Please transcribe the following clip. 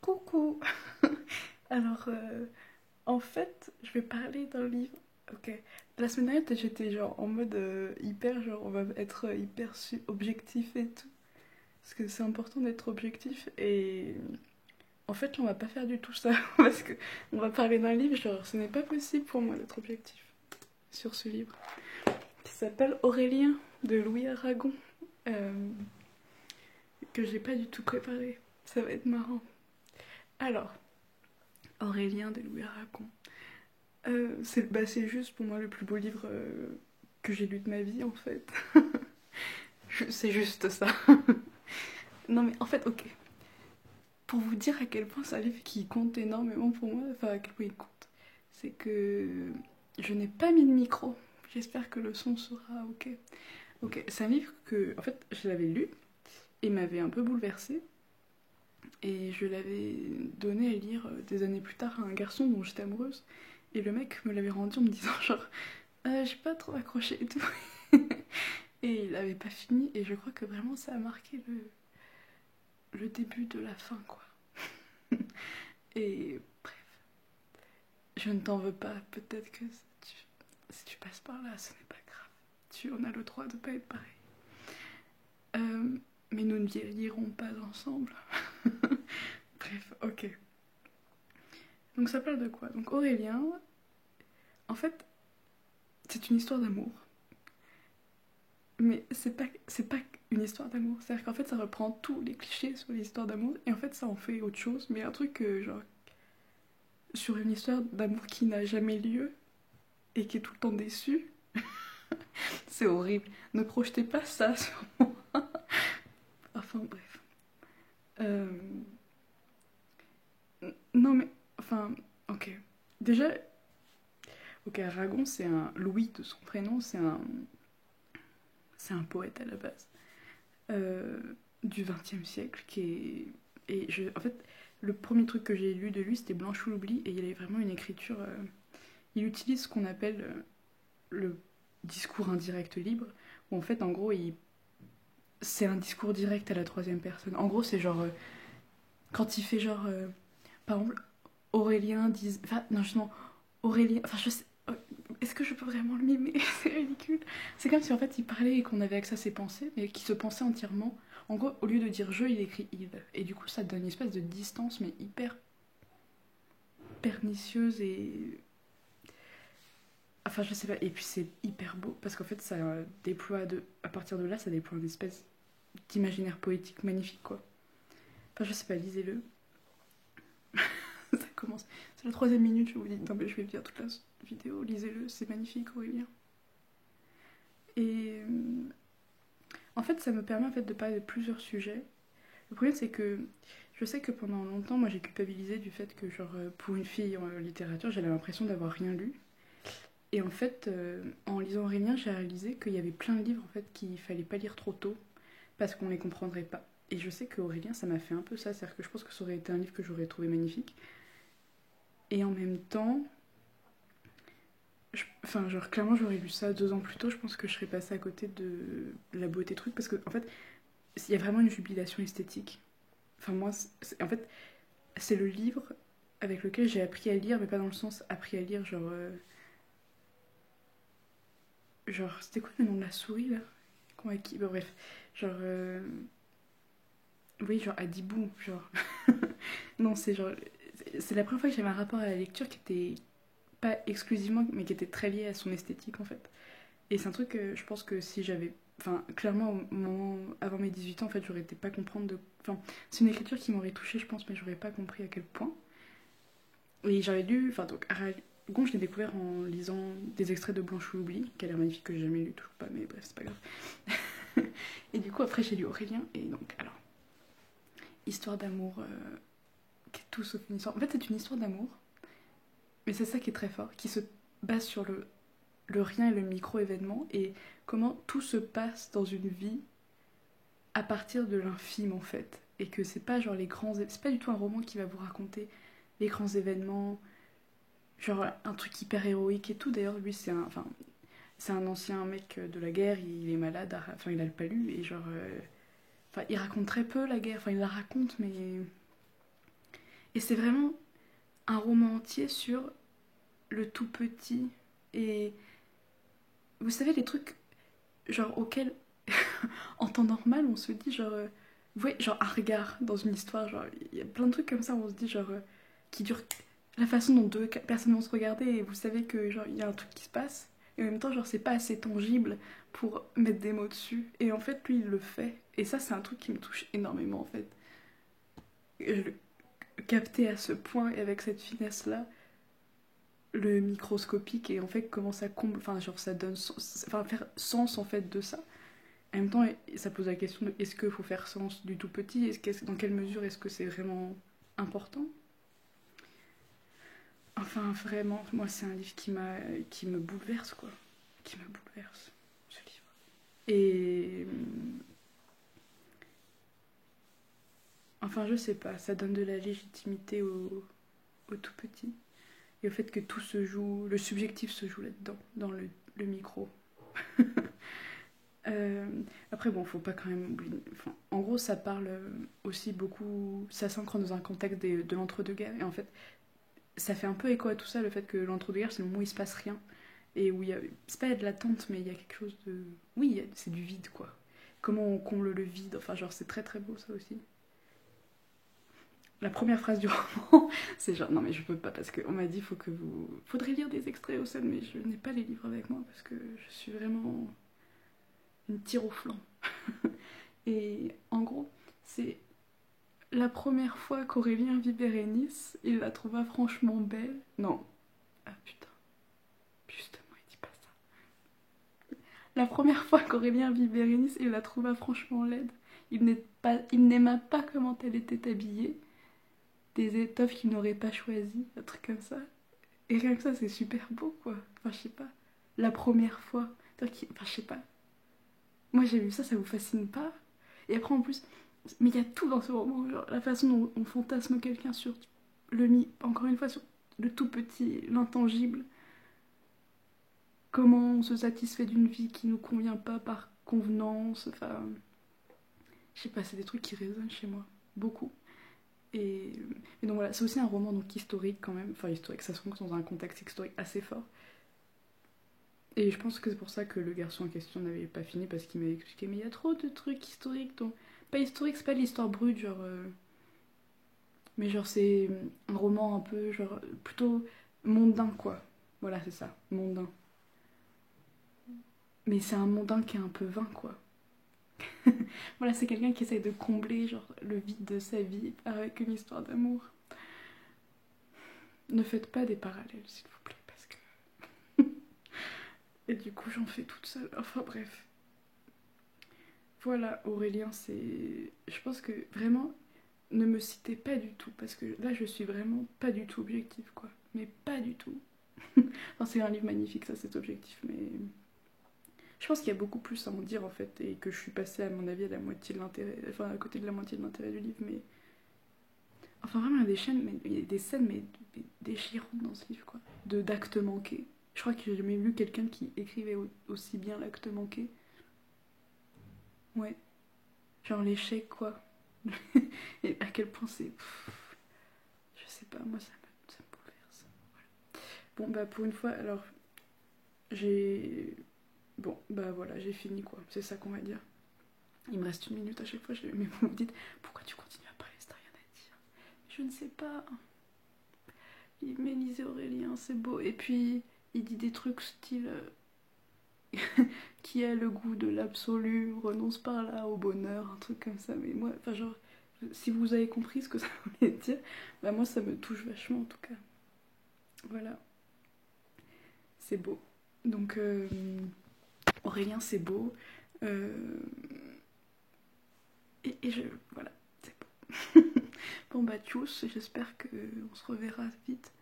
Coucou. Alors, en fait, je vais parler d'un livre. Ok. La semaine dernière, j'étais genre en mode hyper, genre on va être hyper objectif et tout. Parce que c'est important d'être objectif. Et en fait, là, on va pas faire du tout ça. Parce que on va parler d'un livre, genre ce n'est pas possible pour moi d'être objectif sur ce livre. Qui s'appelle Aurélien de Louis Aragon. euh, que j'ai pas du tout préparé. Ça va être marrant. Alors, Aurélien de Louis Aragon. C'est juste pour moi le plus beau livre que j'ai lu de ma vie en fait. C'est juste ça. Non mais en fait, ok. Pour vous dire à quel point c'est un livre qui compte énormément pour moi, enfin à quel point il compte, c'est que je n'ai pas mis de micro. J'espère que le son sera ok. Ok, c'est un livre que, en fait, je l'avais lu et m'avait un peu bouleversée. Et je l'avais donné à lire des années plus tard à un garçon dont j'étais amoureuse. Et le mec me l'avait rendu en me disant genre j'ai pas trop accroché et tout. Et il avait pas fini et je crois que vraiment ça a marqué le début de la fin quoi. Et bref, je ne t'en veux pas, peut-être que si tu passes par là ce n'est pas grave. Tu en as le droit de pas être pareil. Mais nous ne vieillirons pas ensemble. Bref, ok. Donc ça parle de quoi? Donc Aurélien, en fait, c'est une histoire d'amour. Mais c'est pas une histoire d'amour. C'est-à-dire qu'en fait, ça reprend tous les clichés sur l'histoire d'amour et en fait, ça en fait autre chose. Mais un truc, genre, sur une histoire d'amour qui n'a jamais lieu et qui est tout le temps déçu, c'est horrible. Ne projetez pas ça sur moi. Enfin, bref. Euh... Non, mais, enfin, ok. Déjà, ok, Aragon, c'est un. Louis de son prénom, c'est un. C'est un poète à la base. Euh, du XXe siècle qui est. En fait, le premier truc que j'ai lu de lui, c'était Blanche ou l'oubli, et il avait vraiment une écriture. Il utilise ce qu'on appelle le discours indirect libre, où en fait, en gros, c'est un discours direct à la troisième personne. En gros, c'est genre. Quand il fait genre. Par exemple, Aurélien dit. Enfin, non, justement, Aurélien. Enfin, je sais. Est-ce que je peux vraiment le mimer? C'est ridicule. C'est comme si en fait il parlait et qu'on avait accès à ses pensées, mais qu'il se pensait entièrement. En gros, au lieu de dire je, il écrit il. Et du coup, ça donne une espèce de distance, mais hyper pernicieuse et. Enfin, je sais pas. Et puis c'est hyper beau, parce qu'en fait, ça déploie de. À partir de là, ça déploie une espèce d'imaginaire poétique magnifique, quoi. Enfin, je sais pas, lisez-le. Ça commence. C'est la troisième minute, je vous dis. Non, mais je vais le dire toute la vidéo. Lisez-le, c'est magnifique, Aurélien. Et en fait, ça me permet en fait de parler de plusieurs sujets. Le problème, c'est que je sais que pendant longtemps, moi, j'ai culpabilisé du fait que, genre, pour une fille en littérature, j'avais l'impression d'avoir rien lu. Et en fait, en lisant Aurélien, j'ai réalisé qu'il y avait plein de livres en fait qu'il fallait pas lire trop tôt parce qu'on les comprendrait pas. Et je sais qu'Aurélien, ça m'a fait un peu ça, c'est-à-dire que je pense que ça aurait été un livre que j'aurais trouvé magnifique. Et en même temps, enfin, genre, clairement, j'aurais lu ça 2 ans plus tôt, je pense que je serais passée à côté de la beauté truc parce que, en fait, il y a vraiment une jubilation esthétique. Enfin, moi, en fait, c'est le livre avec lequel j'ai appris à lire, mais pas dans le sens appris à lire, genre. Genre, c'était quoi le nom de la souris là? Bah, bref, genre. Oui, genre Adibou, genre. Non, c'est genre. C'est la première fois que j'avais un rapport à la lecture qui était pas exclusivement, mais qui était très lié à son esthétique en fait. Et c'est un truc que je pense que si j'avais. Enfin, clairement, au moment, avant mes 18 ans, en fait, j'aurais été pas comprendre de. Enfin, c'est une écriture qui m'aurait touchée, je pense, mais j'aurais pas compris à quel point. Et j'avais lu. Enfin, donc, Aragon, je l'ai découvert en lisant des extraits de Blanche ou l'oubli, qui a l'air magnifique, que j'ai jamais lu, toujours pas, mais bref, c'est pas grave. Et du coup, après, j'ai lu Aurélien, et donc, alors, histoire d'amour, qui est tout sauf une histoire. En fait, c'est une histoire d'amour, mais c'est ça qui est très fort, qui se base sur le rien et le micro-événement, et comment tout se passe dans une vie à partir de l'infime, en fait. Et que c'est pas genre les grands. C'est pas du tout un roman qui va vous raconter les grands événements, genre un truc hyper héroïque et tout. D'ailleurs, lui, c'est un ancien mec de la guerre, il est malade, enfin, il a le palu, et genre. Enfin, il raconte très peu la guerre, enfin, il la raconte, mais Et c'est vraiment un roman entier sur le tout petit. Et vous savez, les trucs genre auxquels, en temps normal, on se dit genre... vous voyez, genre un regard dans une histoire, genre il y a plein de trucs comme ça où on se dit genre... qui durent... La façon dont deux personnes vont se regarder et vous savez que genre il y a un truc qui se passe. Et en même temps, genre c'est pas assez tangible pour mettre des mots dessus. Et en fait, lui, il le fait. Et ça, c'est un truc qui me touche énormément en fait. Je le capter à ce point et avec cette finesse-là le microscopique et en fait comment ça comble, enfin genre ça donne sens, enfin faire sens en fait de ça. En même temps, ça pose la question de est-ce qu'il faut faire sens du tout petit, dans quelle mesure est-ce que c'est vraiment important. Enfin vraiment, moi c'est un livre qui me bouleverse quoi, qui me bouleverse ce livre. Et enfin je sais pas, ça donne de la légitimité au tout petit et au fait que tout se joue, le subjectif se joue là-dedans, dans le micro. Euh, Après, bon, faut pas quand même oublier. Enfin, en gros, ça parle aussi beaucoup. Ça s'ancre dans un contexte de l'entre-deux-guerres. Et en fait, ça fait un peu écho à tout ça, le fait que l'entre-deux-guerres, c'est le moment où il se passe rien. Et où il y a. C'est pas de l'attente, mais il y a quelque chose de. Oui, c'est du vide, quoi. Comment on comble le vide. Enfin, genre, c'est très très beau, ça aussi. La première phrase du roman, c'est genre, non mais je peux pas parce qu'on m'a dit, faudrait lire des extraits au sein, mais je n'ai pas les livres avec moi parce que je suis vraiment une tire au flanc. Et en gros, c'est la première fois qu'Aurélien vit Bérénice, il la trouva franchement belle. Non. Ah putain. Justement, il dit pas ça. La première fois qu'Aurélien vit Bérénice, il la trouva franchement laide. Il n'aima pas comment elle était habillée, des étoffes qu'il n'aurait pas choisies, un truc comme ça. Et rien que ça, c'est super beau, quoi. Enfin, je sais pas. La première fois. Enfin, je sais pas. Moi, j'ai lu ça, ça vous fascine pas? Et après, en plus, mais il y a tout dans ce roman. Genre, la façon dont on fantasme quelqu'un sur encore une fois, sur le tout petit, l'intangible. Comment on se satisfait d'une vie qui nous convient pas par convenance. Enfin, je sais pas, c'est des trucs qui résonnent chez moi. Beaucoup. Et, et donc voilà, c'est aussi un roman donc historique quand même. Enfin, historique, ça se trouve dans un contexte historique assez fort. Et je pense que c'est pour ça que le garçon en question n'avait pas fini parce qu'il m'avait expliqué mais il y a trop de trucs historiques donc pas historique, c'est pas l'histoire brute genre mais genre c'est un roman un peu genre plutôt mondain quoi. Voilà, c'est ça, mondain. Mais c'est un mondain qui est un peu vain quoi. Voilà, c'est quelqu'un qui essaye de combler genre le vide de sa vie avec une histoire d'amour. Ne faites pas des parallèles s'il vous plaît parce que et du coup j'en fais toute seule. Enfin bref. Voilà, Aurélien, c'est. Je pense que vraiment, ne me citez pas du tout, parce que là, je suis vraiment pas du tout objective, quoi. Mais pas du tout. Enfin, c'est un livre magnifique, ça, c'est objectif, mais. Je pense qu'il y a beaucoup plus à en dire, en fait, et que je suis passée, à mon avis, à la moitié de l'intérêt. Enfin, à côté de la moitié de l'intérêt du livre, mais. Enfin, vraiment, il y a des chaînes, mais il y a des scènes, mais déchirantes dans ce livre, quoi. D'actes manqués. Je crois que j'ai jamais vu quelqu'un qui écrivait aussi bien l'acte manqué. Ouais. Genre l'échec, quoi. Et à quel point c'est. Je sais pas, moi ça me bouleverse. Voilà. Bon, bah pour une fois, alors j'ai. Bon, bah voilà, j'ai fini quoi. C'est ça qu'on va dire. Il me reste une minute à chaque fois. Mais vous me dites, pourquoi tu continues à parler si t'as rien à dire? Je ne sais pas. Mais lisez Aurélien, c'est beau. Et puis, il dit des trucs style. Qui a le goût de l'absolu, renonce par là au bonheur, un truc comme ça. Mais moi, enfin, genre, si vous avez compris ce que ça voulait dire, bah moi, ça me touche vachement en tout cas. Voilà, c'est beau. Donc, Aurélien, c'est beau. Euh, et je. Voilà, c'est beau. Bon, bah, tchuss, j'espère qu'on se reverra vite.